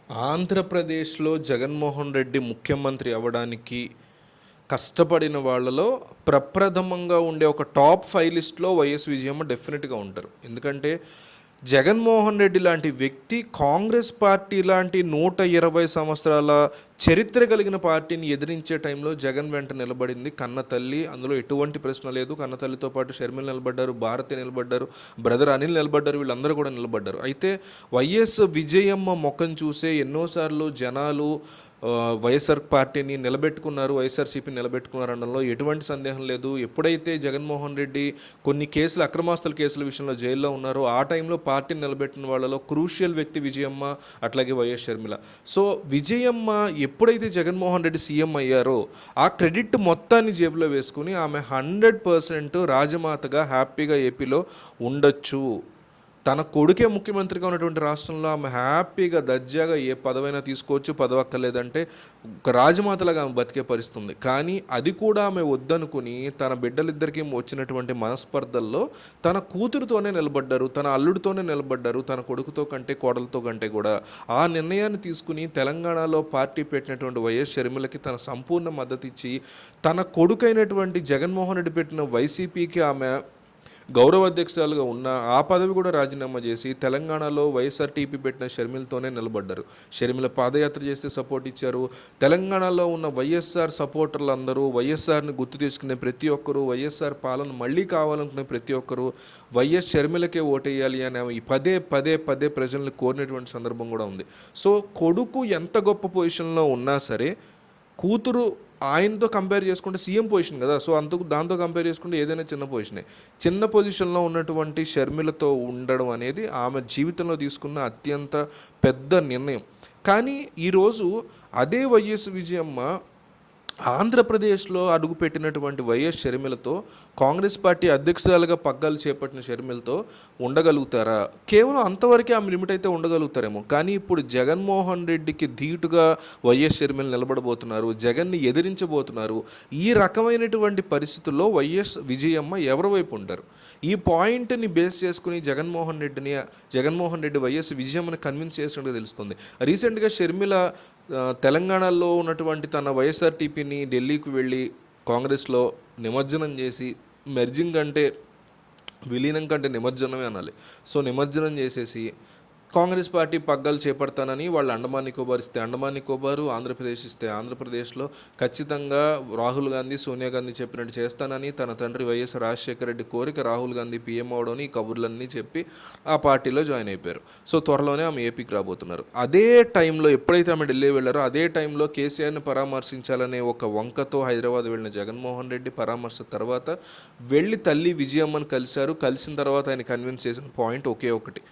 ఆంధ్రప్రదేశ్లో జగన్మోహన్ రెడ్డి ముఖ్యమంత్రి అవ్వడానికి కష్టపడిన వాళ్ళలో ప్రప్రథమంగా ఉండే ఒక టాప్ 5 లిస్ట్లో వైఎస్ విజయమ్మ డెఫినెట్గా ఉంటారు. ఎందుకంటే జగన్మోహన్ రెడ్డి లాంటి వ్యక్తి కాంగ్రెస్ పార్టీ లాంటి 120 సంవత్సరాల చరిత్ర కలిగిన పార్టీని ఎదిరించే టైంలో జగన్ వెంట నిలబడింది కన్న తల్లి. అందులో ఎటువంటి ప్రశ్న లేదు. కన్న తల్లితో పాటు షర్మిల నిలబడ్డారు, భారతి నిలబడ్డారు, బ్రదర్ అనిల్ నిలబడ్డారు, వీళ్ళందరూ కూడా నిలబడ్డారు. అయితే వైఎస్ విజయమ్మ ముఖం చూసే ఎన్నోసార్లు జనాలు వైఎస్ఆర్ పార్టీని నిలబెట్టుకున్నారు, వైఎస్ఆర్సీపీని నిలబెట్టుకున్నారు అనడంలో ఎటువంటి సందేహం లేదు. ఎప్పుడైతే జగన్మోహన్ రెడ్డి కొన్ని కేసులు, అక్రమాస్తుల కేసుల విషయంలో జైల్లో ఉన్నారో ఆ టైంలో పార్టీని నిలబెట్టిన వాళ్ళలో క్రూషియల్ వ్యక్తి విజయమ్మ, అట్లాగే వైఎస్ షర్మిల. సో విజయమ్మ ఎప్పుడైతే జగన్మోహన్ రెడ్డి సీఎం అయ్యారో ఆ క్రెడిట్ మొత్తాన్ని జేబులో వేసుకుని ఆమె 100% రాజమాతగా హ్యాపీగా ఏపీలో ఉండొచ్చు. తన కొడుకే ముఖ్యమంత్రిగా ఉన్నటువంటి రాష్ట్రంలో ఆమె హ్యాపీగా దర్జాగా ఏ పదవైనా తీసుకోవచ్చు, పదవక్కర్లేదంటే ఒక రాజమాతలాగా ఆమె బతికే పరిస్థితుంది. కానీ అది కూడా ఆమె వద్దనుకుని తన బిడ్డలిద్దరికీ వచ్చినటువంటి మనస్పర్ధల్లో తన కూతురుతోనే నిలబడ్డారు, తన అల్లుడితోనే నిలబడ్డారు, తన కొడుకుతో కంటే కోడలతో కంటే కూడా. ఆ నిర్ణయాన్ని తీసుకుని తెలంగాణలో పార్టీ పెట్టినటువంటి వైఎస్ షర్మిలకి తన సంపూర్ణ మద్దతు ఇచ్చి తన కొడుకైనటువంటి జగన్మోహన్ రెడ్డి పెట్టిన వైసీపీకి ఆమె గౌరవ అధ్యక్షురాలుగా ఉన్న ఆ పదవి కూడా రాజీనామా చేసి తెలంగాణలో వైఎస్ఆర్టీపీ పెట్టిన షర్మిలతోనే నిలబడ్డారు. షర్మిల పాదయాత్ర చేస్తే సపోర్ట్ ఇచ్చారు. తెలంగాణలో ఉన్న వైఎస్ఆర్ సపోర్టర్లు అందరూ, వైఎస్ఆర్ని గుర్తు తెచ్చుకునే ప్రతి ఒక్కరూ, వైఎస్ఆర్ పాలన మళ్ళీ కావాలనుకునే ప్రతి ఒక్కరూ వైఎస్ షర్మిలకే ఓటేయాలి అని ఆమె పదే పదే పదే ప్రజల్ని కోరినటువంటి సందర్భం కూడా ఉంది. సో కొడుకు ఎంత గొప్ప పొజిషన్లో ఉన్నా సరే కూతురు ఆయనతో కంపేర్ చేసుకుంటే సీఎం పొజిషన్ కదా, సో దాంతో కంపేర్ చేసుకుంటే ఏదైనా చిన్న పొజిషనే. చిన్న పొజిషన్లో ఉన్నటువంటి షర్మిలతో ఉండడం అనేది ఆమె జీవితంలో తీసుకున్న అత్యంత పెద్ద నిర్ణయం. కానీ ఈరోజు అదే వైఎస్ విజయమ్మ ఆంధ్రప్రదేశ్లో అడుగుపెట్టినటువంటి వైఎస్ షర్మిలతో, కాంగ్రెస్ పార్టీ అధ్యక్షురాలుగా పగ్గాలు చేపట్టిన షర్మిలతో ఉండగలుగుతారా? కేవలం అంతవరకే ఆమె లిమిట్ అయితే ఉండగలుగుతారేమో. కానీ ఇప్పుడు జగన్మోహన్ రెడ్డికి ధీటుగా వైఎస్ షర్మిల నిలబడబోతున్నారు, జగన్ని ఎదిరించబోతున్నారు. ఈ రకమైనటువంటి పరిస్థితుల్లో వైఎస్ విజయమ్మ ఎవరి వైపు ఉంటారు? ఈ పాయింట్ని బేస్ చేసుకుని జగన్మోహన్ రెడ్డి వైఎస్ విజయమ్మని కన్విన్స్ చేసినట్టు తెలుస్తుంది. రీసెంట్గా షర్మిల తెలంగాణలో ఉన్నటువంటి తన వైఎస్ఆర్టీపీని ఢిల్లీకి వెళ్ళి కాంగ్రెస్లో నిమజ్జనం చేసి, మెర్జింగ్ అంటే విలీనం కంటే నిమజ్జనమే అనాలి. సో నిమజ్జనం చేసేసి కాంగ్రెస్ పార్టీ పగ్గాలు చేపడతానని వాళ్ళు అండమాన్ నికోబార్ ఇస్తే అండమాన్ నికోబారు, ఆంధ్రప్రదేశ్ ఇస్తే ఆంధ్రప్రదేశ్లో ఖచ్చితంగా రాహుల్ గాంధీ, సోనియా గాంధీ చెప్పినట్టు చేస్తానని తన తండ్రి వైఎస్ రాజశేఖర రెడ్డి కోరిక రాహుల్ గాంధీ పీఎం అవడం, ఈ కబుర్లన్నీ చెప్పి ఆ పార్టీలో జాయిన్ అయిపోయారు. సో త్వరలోనే ఆమె ఏపీకి రాబోతున్నారు. అదే టైంలో ఎప్పుడైతే ఆమె ఢిల్లీ వెళ్ళారో అదే టైంలో కేసీఆర్ని పరామర్శించాలనే ఒక వంకతో హైదరాబాద్ వెళ్ళిన జగన్మోహన్ రెడ్డి పరామర్శ తర్వాత వెళ్ళి తల్లి విజయమ్మని కలిశారు. కలిసిన తర్వాత ఆయన కన్విన్స్ చేసిన పాయింట్ ఒకే ఒకటి: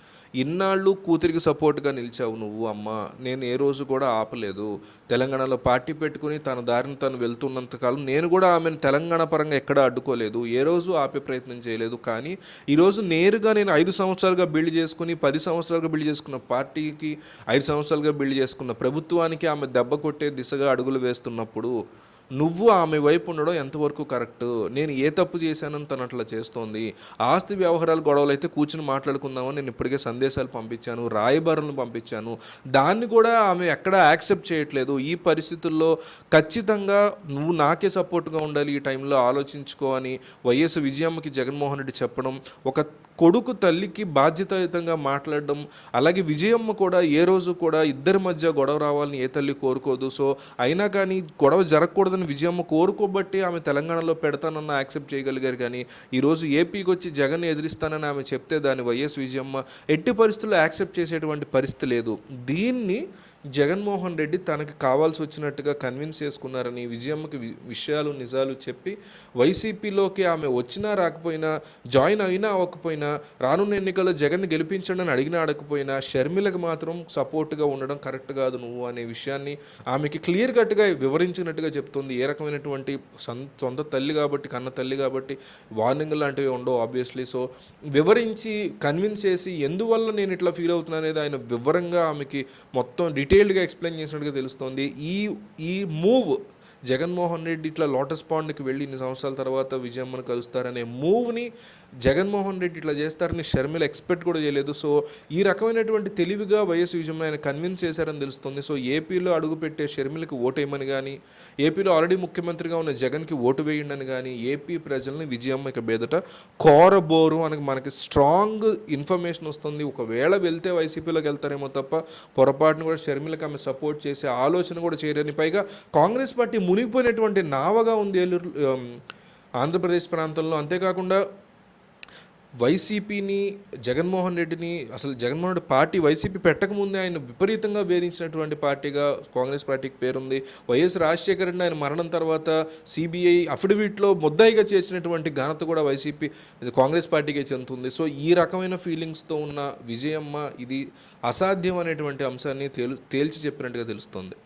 ఇన్నాళ్ళు కూతురికి సపోర్ట్గా నిలిచావు నువ్వు అమ్మ, నేను ఏ రోజు కూడా ఆపలేదు. తెలంగాణలో పార్టీ పెట్టుకుని తన దారిని తను వెళ్తున్నంతకాలం నేను కూడా ఆమెను తెలంగాణ పరంగా ఎక్కడా అడ్డుకోలేదు, ఏ రోజు ఆపే ప్రయత్నం చేయలేదు. కానీ ఈరోజు నేరుగా నేను 5 సంవత్సరాలుగా బిల్డ్ చేసుకుని 10 సంవత్సరాలుగా బిల్డ్ చేసుకున్న పార్టీకి, 5 సంవత్సరాలుగా బిల్డ్ చేసుకున్న ప్రభుత్వానికి ఆమె దెబ్బ కొట్టే దిశగా అడుగులు వేస్తున్నప్పుడు నువ్వు ఆమె వైపు ఉండడం ఎంతవరకు కరెక్ట్? నేను ఏ తప్పు చేశానని తను అట్లా చేస్తోంది. ఆస్తి వ్యవహారాలు గొడవలు అయితే కూర్చుని మాట్లాడుకుందామని నేను ఇప్పటికే సందేశాలు పంపించాను, రాయబారులను పంపించాను. దాన్ని కూడా ఆమె ఎక్కడా యాక్సెప్ట్ చేయట్లేదు. ఈ పరిస్థితుల్లో ఖచ్చితంగా నువ్వు నాకే సపోర్ట్గా ఉండాలి, ఈ టైంలో ఆలోచించుకో అని వైఎస్ విజయమ్మకి జగన్మోహన్ రెడ్డి చెప్పడం, ఒక కొడుకు తల్లికి బాధ్యతాయుతంగా మాట్లాడడం. అలాగే విజయమ్మ కూడా ఏ రోజు కూడా ఇద్దరి మధ్య గొడవ రావాలని ఏ తల్లి కోరుకోదు. సో అయినా కానీ గొడవ జరగకూడదు విజయమ్మ కోరుకోబట్టి ఆమె తెలంగాణలో పెడతానన్న యాక్సెప్ట్ చేయగలిగారు. కానీ ఈరోజు ఏపీకి వచ్చి జగన్ ఎదిరిస్తానని ఆమె చెప్తే దాన్ని వైఎస్ విజయమ్మ ఎట్టి పరిస్థితుల్లో యాక్సెప్ట్ చేసేటువంటి పరిస్థితి లేదు. దీన్ని జగన్మోహన్ రెడ్డి తనకి కావాల్సి వచ్చినట్టుగా కన్విన్స్ చేసుకున్నారని విజయమ్మకి విషయాలు నిజాలు చెప్పి వైసీపీలోకి ఆమె వచ్చినా రాకపోయినా, జాయిన్ అయినా అవ్వకపోయినా, రానున్న ఎన్నికల్లో జగన్ని గెలిపించండి అని అడిగినా అడగకపోయినా షర్మిలకు మాత్రం సపోర్ట్గా ఉండడం కరెక్ట్ కాదు నువ్వు అనే విషయాన్ని ఆమెకి క్లియర్ కట్గా వివరించినట్టుగా చెప్తుంది. ఏ రకమైనటువంటి సొంత తల్లి కాబట్టి, కన్న తల్లి కాబట్టి వార్నింగ్ లాంటివి ఉండవు ఆబ్వియస్లీ. సో వివరించి కన్విన్స్ చేసి ఎందువల్ల నేను ఇట్లా ఫీల్ అవుతున్నా అనేది ఆయన వివరంగా ఆమెకి మొత్తం డీటెయిల్డ్గా ఎక్స్ప్లెయిన్ చేసినట్టుగా తెలుస్తోంది. ఈ మూవ్ జగన్మోహన్ రెడ్డి ఇట్లా లోటస్ పాండ్కి వెళ్ళి ఇన్ని సంవత్సరాల తర్వాత విజయమ్మను కలుస్తారనే మూవ్ని జగన్మోహన్ రెడ్డి ఇట్లా చేస్తారని షర్మిల ఎక్స్పెక్ట్ కూడా చేయలేదు. సో ఈ రకమైనటువంటి తెలివిగా వైఎస్ విజయమ్మ ఆయన కన్విన్స్ చేశారని తెలుస్తుంది. సో ఏపీలో అడుగుపెట్టే షర్మిలకి ఓటేయమని కానీ, ఏపీలో ఆల్రెడీ ముఖ్యమంత్రిగా ఉన్న జగన్కి ఓటు వేయండి అని కానీ ఏపీ ప్రజల్ని విజయమ్మ ఇక బేదట కోరబోరు అని మనకి స్ట్రాంగ్ ఇన్ఫర్మేషన్ వస్తుంది. ఒకవేళ వెళ్తే వైసీపీలోకి వెళ్తారేమో తప్ప పొరపాటును కూడా షర్మిలకి ఆమె సపోర్ట్ చేసే ఆలోచన కూడా చేయరని, పైగా కాంగ్రెస్ పార్టీ మునిగిపోయినటువంటి నావగా ఉంది ఏలూరు ఆంధ్రప్రదేశ్ ప్రాంతంలో. అంతేకాకుండా వైసీపీని, జగన్మోహన్ రెడ్డిని, అసలు జగన్మోహన్ రెడ్డి పార్టీ వైసీపీ పెట్టకముందే ఆయన విపరీతంగా వేధించినటువంటి పార్టీగా కాంగ్రెస్ పార్టీకి పేరుంది. వైఎస్ రాజశేఖర రెడ్డి ఆయన మరణం తర్వాత సిబిఐ అఫిడవిట్లో ముద్దాయిగా చేసినటువంటి ఘనత కూడా వైసీపీ కాంగ్రెస్ పార్టీకే చెందుతుంది. సో ఈ రకమైన ఫీలింగ్స్తో ఉన్న విజయమ్మ ఇది అసాధ్యం అనేటువంటి అంశాన్ని తేల్చి చెప్పినట్టుగా తెలుస్తుంది.